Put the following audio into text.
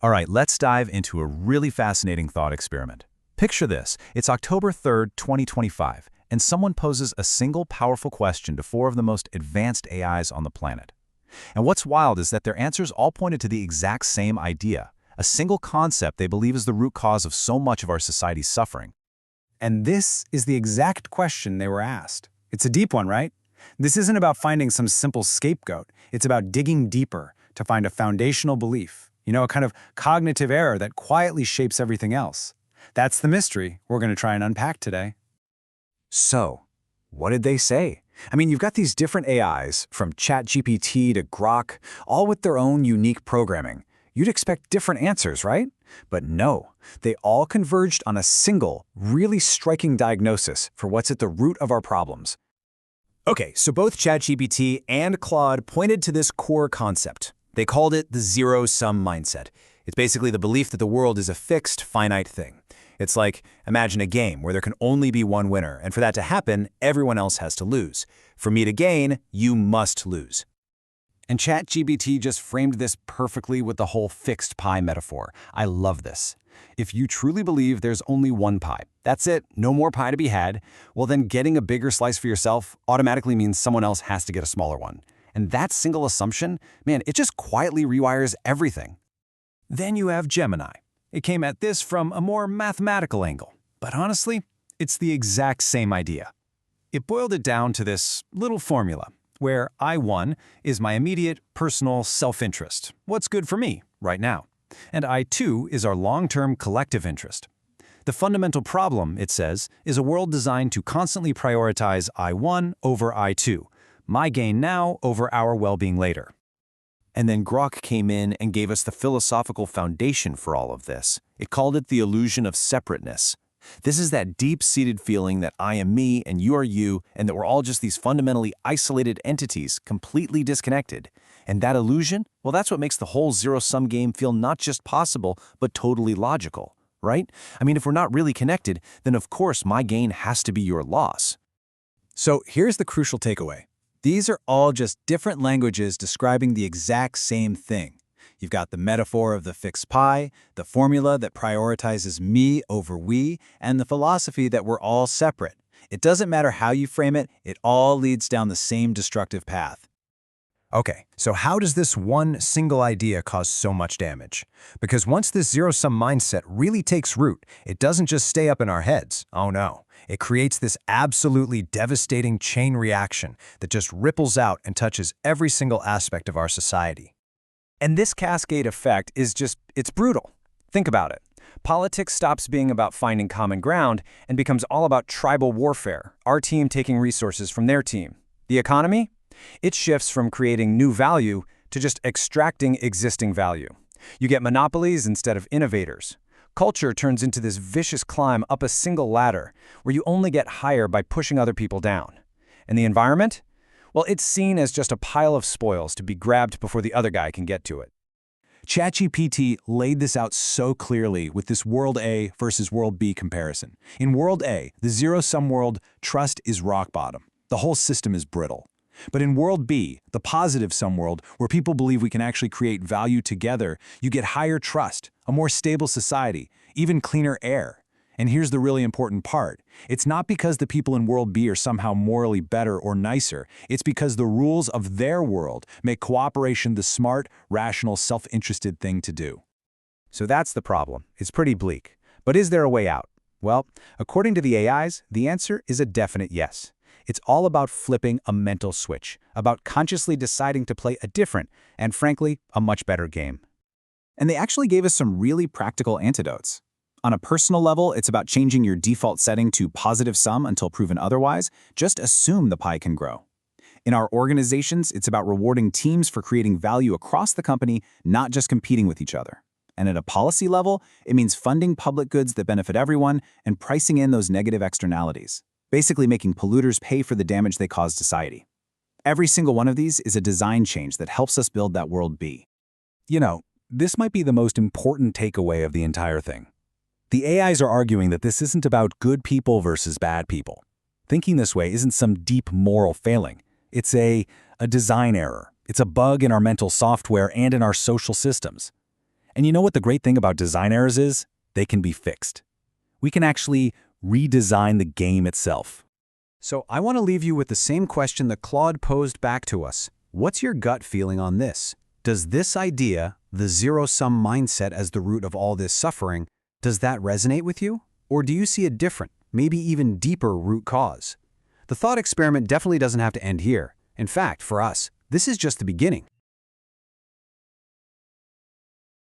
All right, let's dive into a really fascinating thought experiment. Picture this. It's October 3rd, 2025, and someone poses a single powerful question to four of the most advanced AIs on the planet. And what's wild is that their answers all pointed to the exact same idea, a single concept they believe is the root cause of so much of our society's suffering. And this is the exact question they were asked. It's a deep one, right? This isn't about finding some simple scapegoat. It's about digging deeper to find a foundational belief, a kind of cognitive error that quietly shapes everything else. That's the mystery we're going to try and unpack today. So, what did they say? I mean, you've got these different AIs, from ChatGPT to Grok, all with their own unique programming. You'd expect different answers, right? But no, they all converged on a single, really striking diagnosis for what's at the root of our problems. Okay, so both ChatGPT and Claude pointed to this core concept. They called it the zero-sum mindset. It's basically the belief that the world is a fixed, finite thing. It's like, imagine a game where there can only be one winner, and for that to happen, everyone else has to lose. For me to gain, you must lose. And ChatGPT just framed this perfectly with the whole fixed pie metaphor. I love this. If you truly believe there's only one pie, that's it, no more pie to be had, well then getting a bigger slice for yourself automatically means someone else has to get a smaller one. And that single assumption, man, it just quietly rewires everything. Then you have Gemini. It came at this from a more mathematical angle, but honestly, it's the exact same idea. It boiled it down to this little formula, where I1 is my immediate, personal self-interest, what's good for me right now, and I2 is our long-term collective interest. The fundamental problem, it says, is a world designed to constantly prioritize I1 over I2, my gain now over our well-being later. And then Grok came in and gave us the philosophical foundation for all of this. It called it the illusion of separateness. This is that deep-seated feeling that I am me and you are you, and that we're all just these fundamentally isolated entities, completely disconnected. And that illusion, well, that's what makes the whole zero-sum game feel not just possible, but totally logical, right? I mean, if we're not really connected, then of course my gain has to be your loss. So here's the crucial takeaway. These are all just different languages describing the exact same thing. You've got the metaphor of the fixed pie, the formula that prioritizes me over we, and the philosophy that we're all separate. It doesn't matter how you frame it, it all leads down the same destructive path. Okay, so how does this one single idea cause so much damage? Because once this zero-sum mindset really takes root, it doesn't just stay up in our heads. Oh no. It creates this absolutely devastating chain reaction that just ripples out and touches every single aspect of our society. And this cascade effect is it's brutal. Think about it. Politics stops being about finding common ground and becomes all about tribal warfare, our team taking resources from their team. The economy? It shifts from creating new value to just extracting existing value. You get monopolies instead of innovators. Culture turns into this vicious climb up a single ladder where you only get higher by pushing other people down. And the environment? Well, it's seen as just a pile of spoils to be grabbed before the other guy can get to it. ChatGPT laid this out so clearly with this World A versus World B comparison. In World A, the zero-sum world, trust is rock bottom. The whole system is brittle. But in World B, the positive-sum world, where people believe we can actually create value together, you get higher trust, a more stable society, even cleaner air. And here's the really important part. It's not because the people in World B are somehow morally better or nicer. It's because the rules of their world make cooperation the smart, rational, self-interested thing to do. So that's the problem. It's pretty bleak. But is there a way out? Well, according to the AIs, the answer is a definite yes. It's all about flipping a mental switch, about consciously deciding to play a different, and frankly, a much better game. And they actually gave us some really practical antidotes. On a personal level, it's about changing your default setting to positive sum until proven otherwise. Just assume the pie can grow. In our organizations, it's about rewarding teams for creating value across the company, not just competing with each other. And at a policy level, it means funding public goods that benefit everyone and pricing in those negative externalities, basically making polluters pay for the damage they cause society. Every single one of these is a design change that helps us build that World B. This might be the most important takeaway of the entire thing. The AIs are arguing that this isn't about good people versus bad people. Thinking this way isn't some deep moral failing. It's a design error. It's a bug in our mental software and in our social systems. And you know what the great thing about design errors is? They can be fixed. We can actually redesign the game itself. So I want to leave you with the same question that Claude posed back to us. What's your gut feeling on this? Does this idea, the zero-sum mindset as the root of all this suffering, does that resonate with you? Or do you see a different, maybe even deeper root cause? The thought experiment definitely doesn't have to end here. In fact, for us, this is just the beginning.